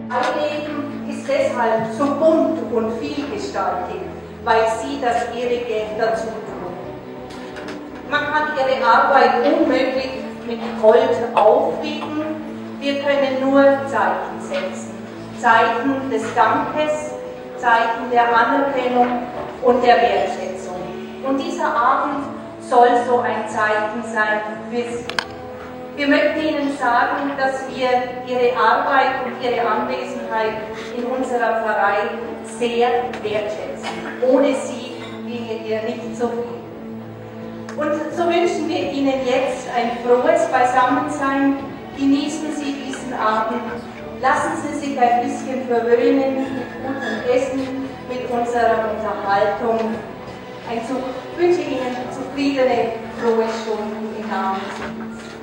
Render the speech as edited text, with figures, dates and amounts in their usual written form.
Ein Leben ist deshalb so bunt und vielgestaltig, weil Sie das Ehrige dazu tun. Man kann Ihre Arbeit unmöglich mit Gold aufwiegen. Wir können nur Zeichen setzen. Zeichen des Dankes, Zeichen der Anerkennung und der Wertschätzung. Und dieser Abend soll so ein Zeichen sein für Sie. Wir möchten Ihnen sagen, dass wir Ihre Arbeit und Ihre Anwesenheit in unserer Pfarrei sehr wertschätzen. Ohne Sie ginge hier nicht so viel. Und so wünschen wir Ihnen jetzt ein frohes Beisammensein. Genießen Sie diesen Abend. Lassen Sie sich ein bisschen verwöhnen mit gutem Essen, mit unserer Unterhaltung. Ich wünsche Ihnen zufriedene, frohe Stunden im Namen Jesu.